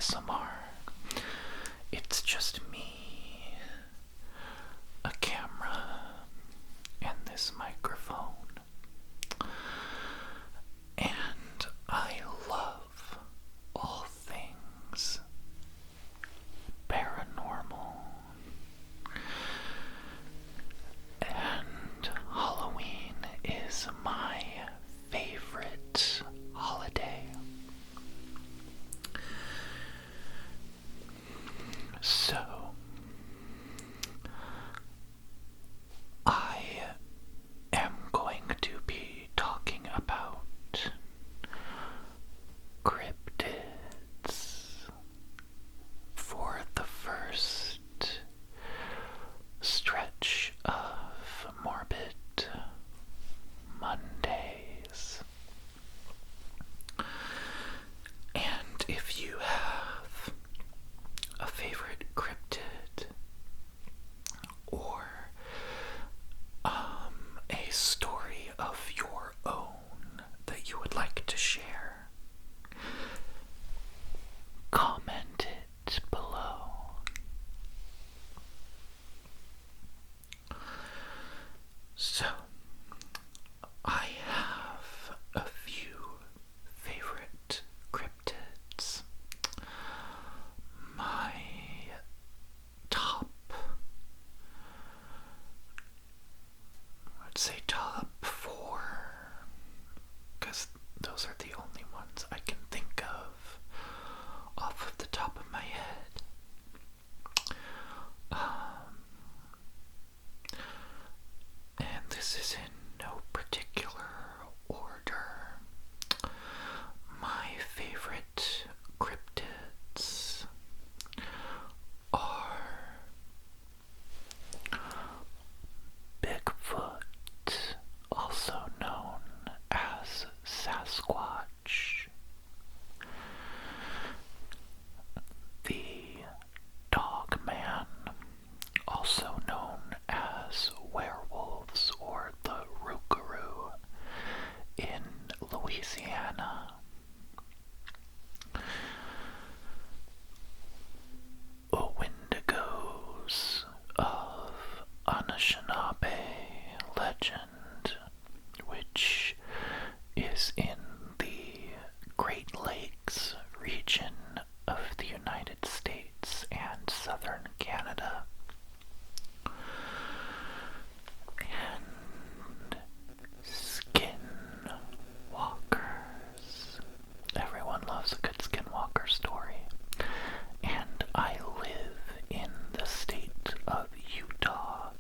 ASMR. It's just me, a camera, and this microphone. And I love all things paranormal. And Halloween is my favorite holiday. So, I am going to be talking about cryptids for the first stretch of Morbid Mondays. And if you have a favorite cryptid or a story of your own that you would like to share, comment it below. So, I have a few favorite cryptids. My top, I'd say top 4, because those are the only ones I can think of off of the top of my head. And this is in no particular order. My favorite cryptids are Bigfoot, also known as Sasquatch, the Dogman, also known as werewolves or the Rougarou in Louisiana. Wendigos of Anishinaabe legend, which is in the Great Lakes region of the United States and southern Canada. And Skinwalkers. Everyone loves a good Skinwalker story. And I live in the state of Utah,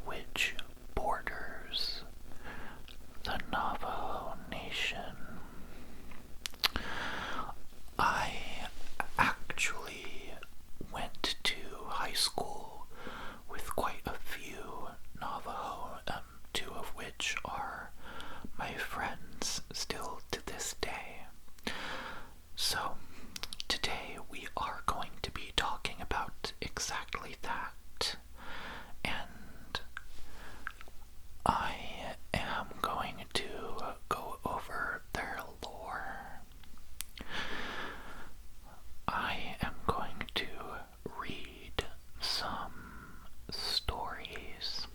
which borders the Navajo Nation. I actually went to high school with quite a few Navajo, 2 of which are my friends still to this day. So, today we are going to be talking about exactly that, and I am going to go over their lore. I am going to read some stories,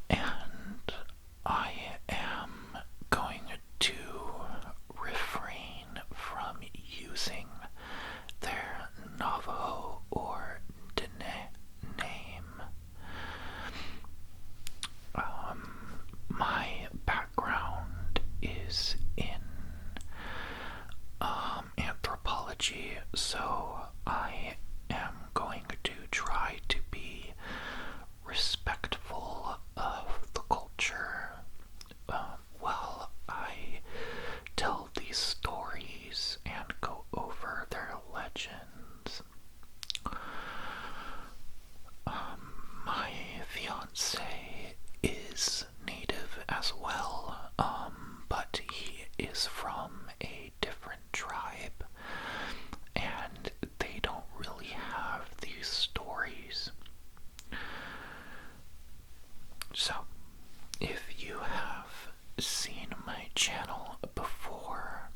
and I am going to refrain from using their Navajo or Dene name. My background is in anthropology, so I am going to try to be respectful of the culture while I tell these stories and go over their legends. My fiance is native as well, but he is from a different tribe, and they don't really have these stories. So, if you have seen my channel before,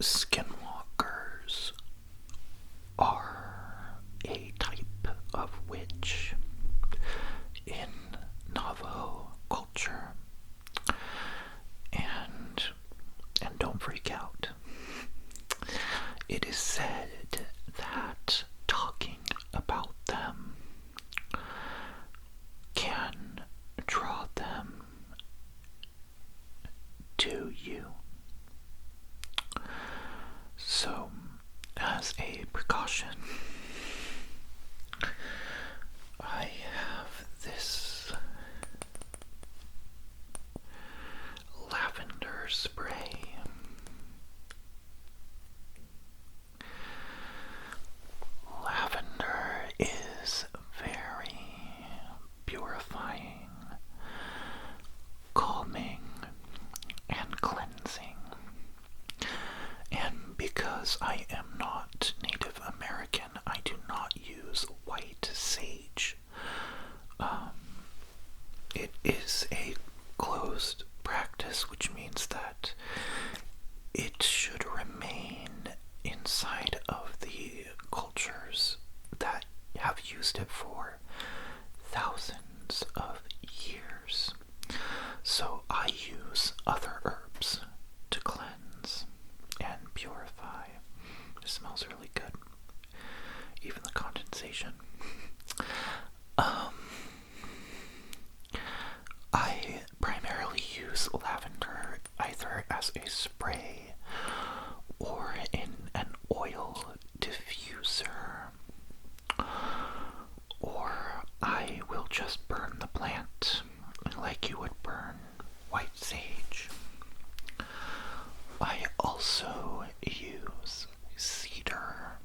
Skinwalkers are a type of witch in Navajo culture. And don't freak out. It is said that talking about them can draw them to you. So, as a precaution, I have this lavender spray. Lavender is very purifying, calming, and cleansing. And because I am not Native American, I do not use white sage. It is a closed practice, which means that it should remain inside of the cultures that have used it for thousands of years. So I use other herbs to cleanse and purify. It smells really good. Even the condensation. I primarily use lavender either as a spray or in an oil diffuser, or I will just burn the plant like you would burn white sage. I also use cedar,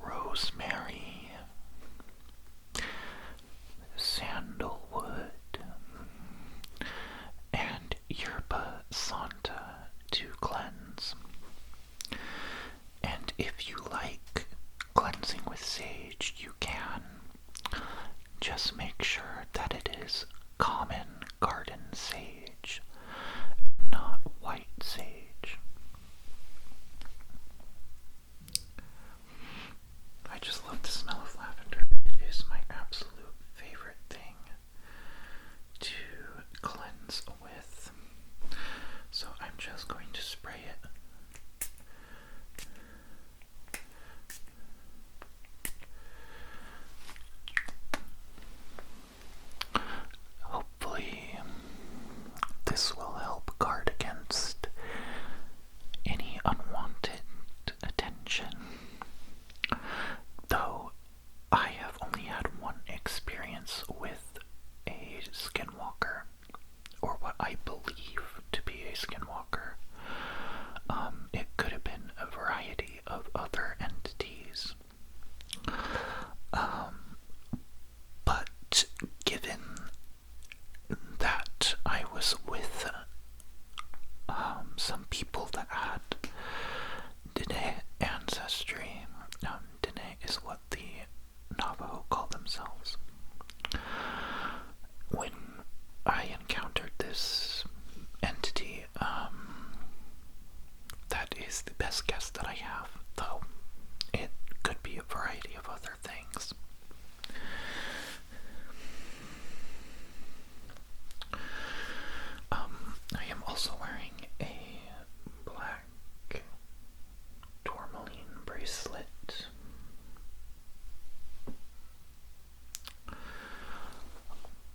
rosemary, sandalwood, and yerba santa to cleanse. And if you like cleansing with sage, you can. Just make sure that it is common garden sage, not white sage. I just love the smell of lavender. It is my absolute favorite thing to cleanse with. So I'm just going to spray it. Hopefully, this will help guard against any unwanted attention. Though I have only had one experience with a skinwalker, or what I believe to be a skinwalker. It could have been a variety of other entities. But given that I was with some people that had Dene ancestry, Dene is what the Navajo call themselves. When I encountered this entity, that is the best guess that I have, though it could be a variety of other things. I am also wearing a black tourmaline bracelet.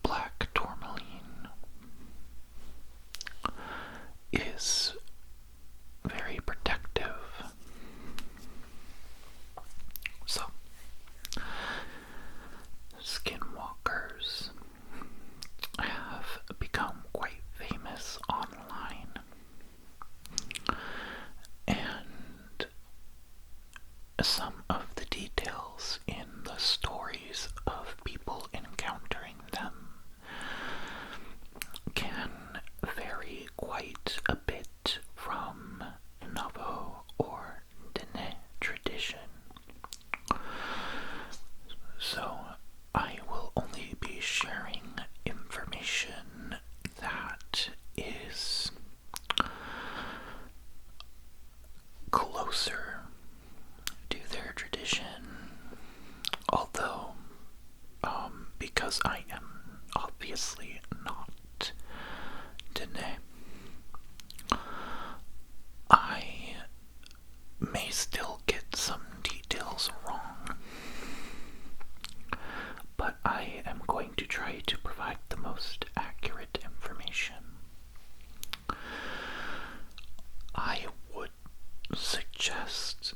Black tourmaline is very protective. So, closer to their tradition. Although, because I am obviously not Dene, I may still get some details wrong, but I am going to try to provide the most accurate information. I would suggest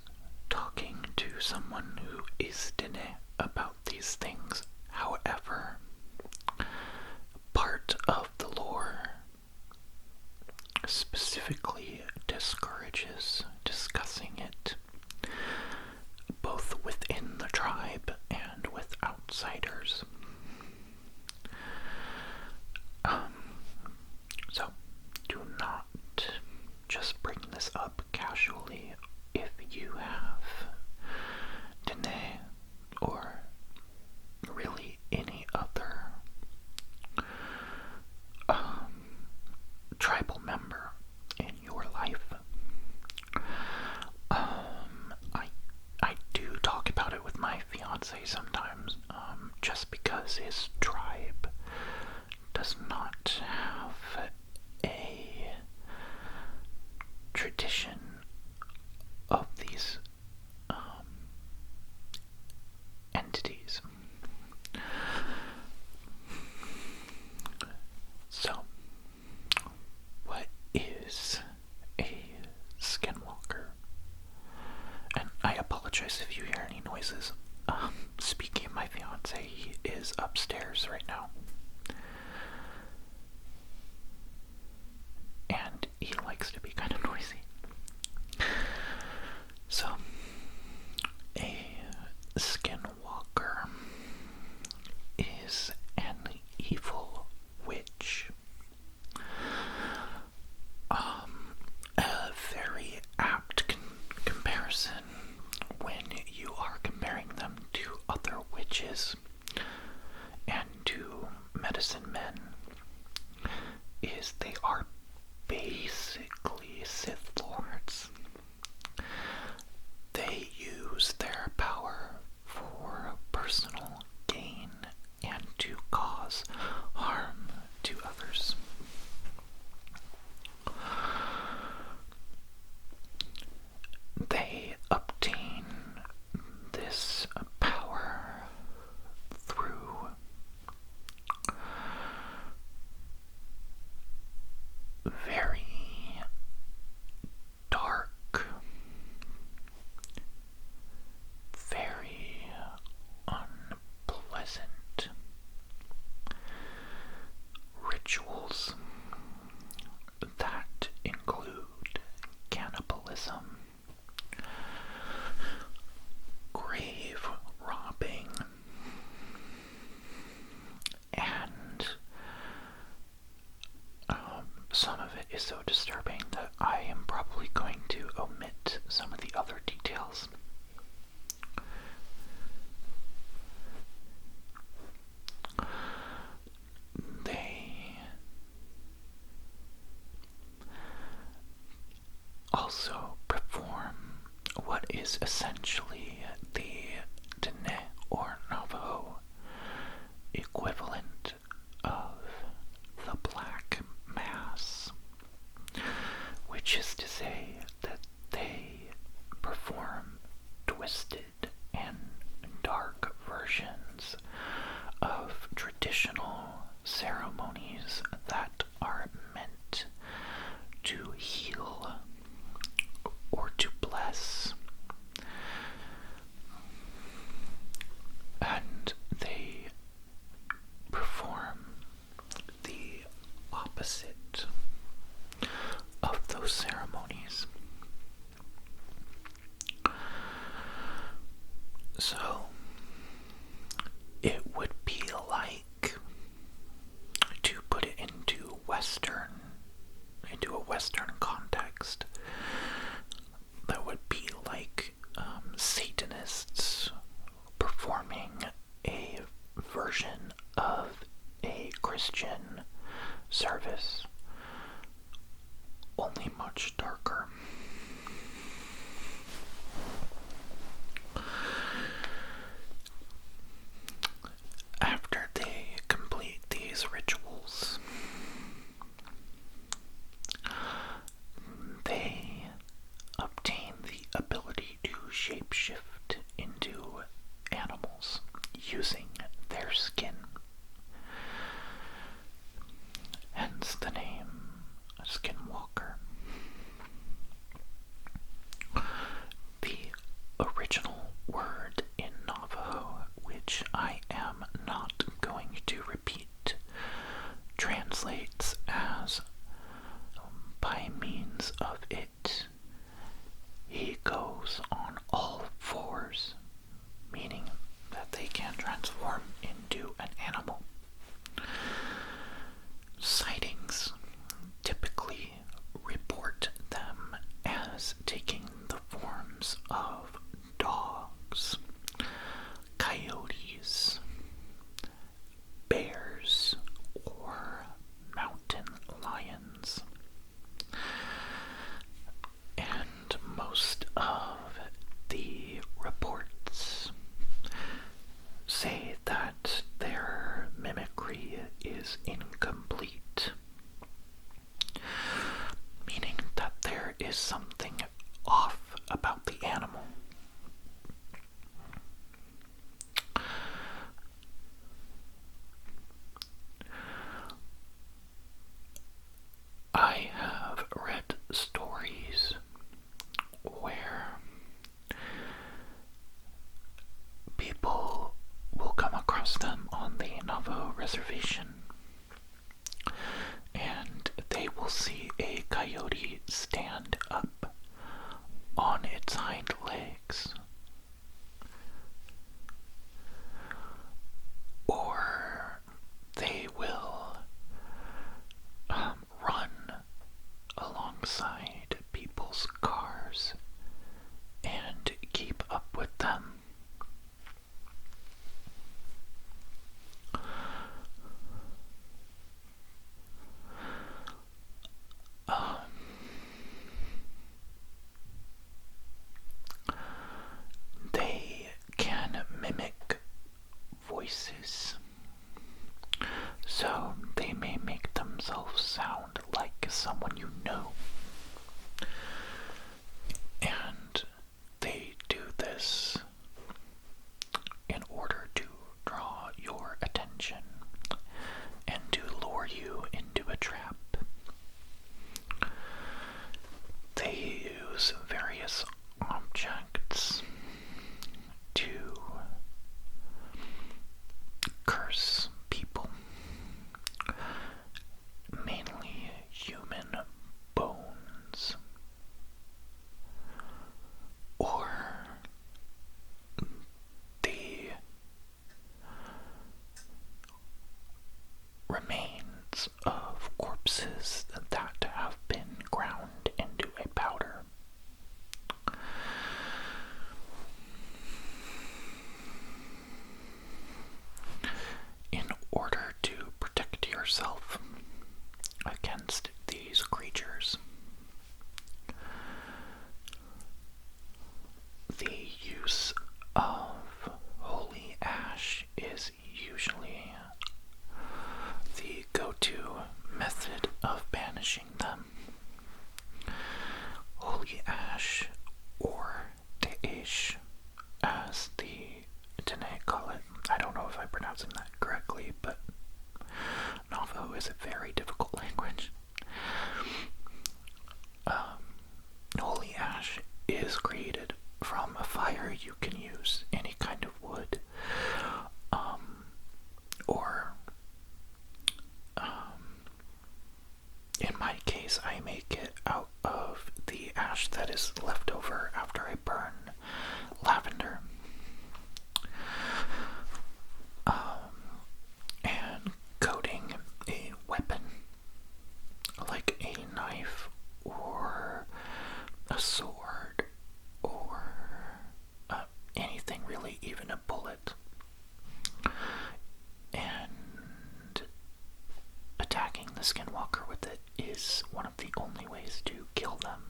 talking to someone who is Dene about these things. However, part of the lore specifically discourages discussing it, both within the tribe and with outsiders. So, do not just bring this up casually if you have Dene or really any other tribal member in your life. I do talk about it with my fiance sometimes, just because his tribe does not have a tradition of these entities. So, what is a Skinwalker? And I apologize if you hear any noises. Speaking of my fiance, he is upstairs right now. And he likes to be kind of noisy. So, a Skinwalker is an evil witch. A very apt comparison when you are comparing them to other witches and to medicine men is they are basically Sith Lords. They use their power for personal gain and to cause harm to others. They obtain this power through very dark, very unpleasant rituals that include cannibalism, grave robbing, and some of it is so disturbing that I am probably going to omit some of the other details. They also perform what is essentially the Dene or Navajo equivalent of the Black Mass, which is to say that they perform twisted and dark versions of traditional ceremonies that are meant to heal or to bless. And they perform the opposite of those ceremonies. pass them on the Navajo reservation, and they will see a coyote stand up on its hind legs, or they will run alongside people's cars and keep up with them. They can mimic voices, so they may make themselves sound like someone you know. And they do this in order to draw your attention and to lure you into a trap. They use various objects to curse people, mainly human bones, or the remains of corpses that have been ground into a powder. In order to protect yourself against these creatures, the use of holy ash is usually the go-to method of banishing them. Holy ash, or te'esh, as the Dene call it. I don't know if I'm pronouncing that correctly, but Navajo is a very difficult language. Holy ash is created from a fire. You can use any kind of wood, or in my case, I make it out of the ash that is left over after I burn lavender. And coating a weapon, like a knife or a sword or anything really, even a bullet, and attacking the Skinwalker with it is one of the only ways to kill them.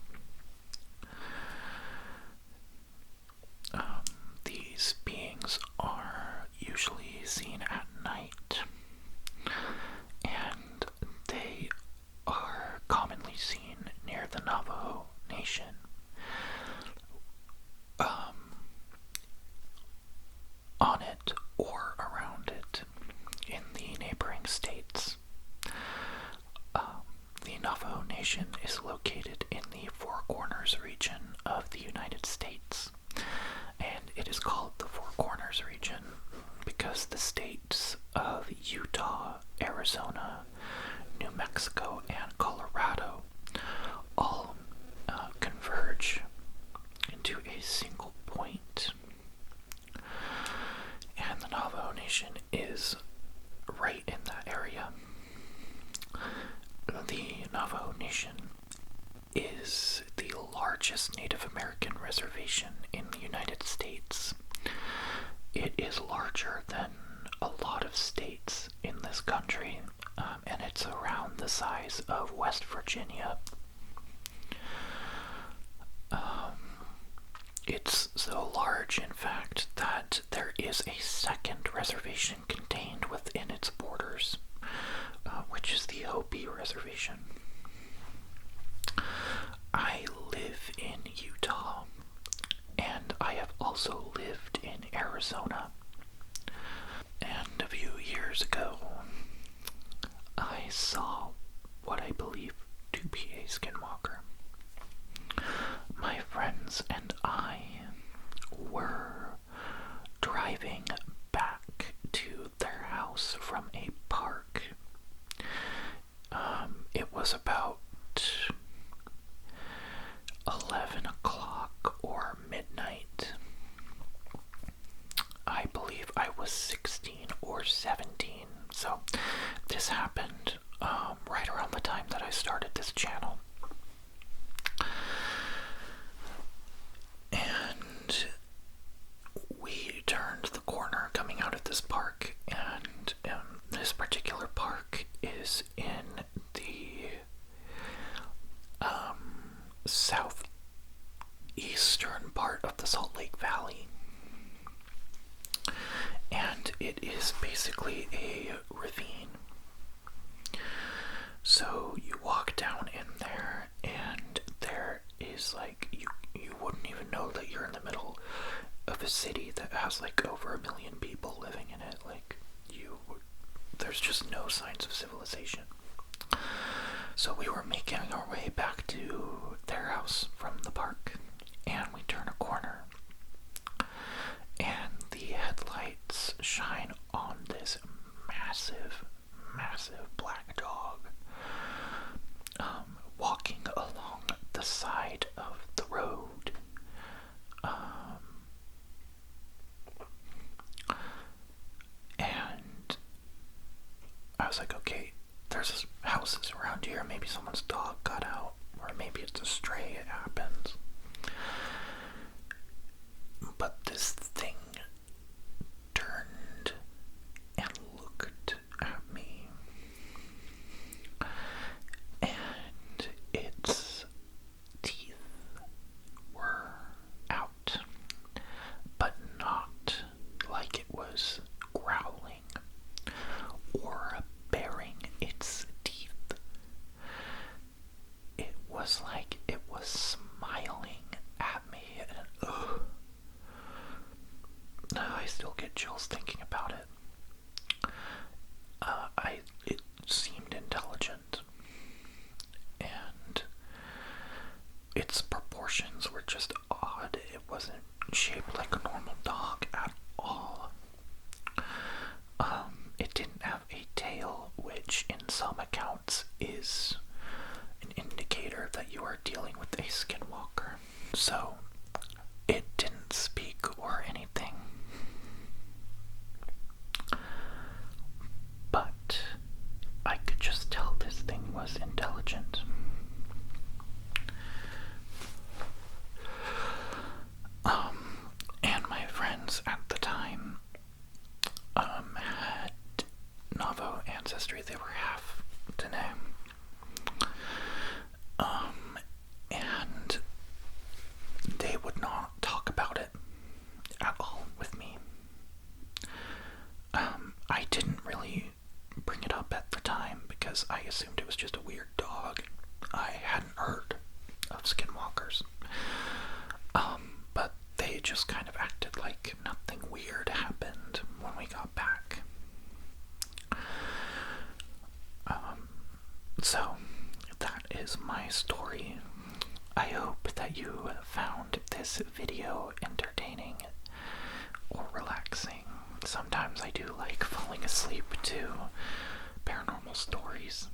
These beings are usually seen at night, and they are commonly seen near the Navajo Nation. On it or around it in the neighboring states. The Navajo Nation is located in the Four Corners region of the United States, and it is called the Four Corners region because the states of Utah, Arizona, New Mexico, and Colorado all converge into a single point. And the Navajo Nation is right in that area. The Navajo Nation is the largest Native American reservation in the United States. It is larger than a lot of states in this country, and it's around the size of West Virginia. It's so large, in fact, that there is a second reservation contained within its borders, which is the Hopi Reservation. I live in Utah, and I have also lived in Arizona. And a few years ago, I saw what I believe to be a Skinwalker. My friends and I were driving back to this happened right around the time that I started this channel. And we turned the corner coming out of this park, and this particular park is in the southeastern part of the Salt Lake Valley. And it is basically a ravine. So you walk down in there, and there is like, you wouldn't even know that you're in the middle of a city that has like over 1 million people living in it. Like, there's just no signs of civilization. So we were making our way back to their house from the park, and we turn a corner, and the headlights shine on this massive black dog walking along the side of the road. And I was like, okay, there's houses around here, maybe someone's dog got out, or maybe it's a stray, it happens. But this thing turned and looked at me, and its teeth were out, but not like it was growling or baring its teeth. It was like it was smiling at me, and I still get chills thinking about it. It seemed intelligent, and its proportions were just odd. It wasn't shaped like a normal dog at all. It didn't have a tail, which in some accounts is an indicator that you are dealing with a skinwalker. So it didn't speak or anything, but I could just tell this thing was intelligent. And my friends at the time had Navajo ancestry. They were half Dene. And they would not talk about it at all with me. I didn't really bring it up at the time because I assumed it was just a weird dog. I hadn't heard of skinwalkers. But they just kind of acted like nothing weird happened when we got back. So that is my story. I hope that you found this video entertaining or relaxing. Sometimes I do like falling asleep to paranormal stories.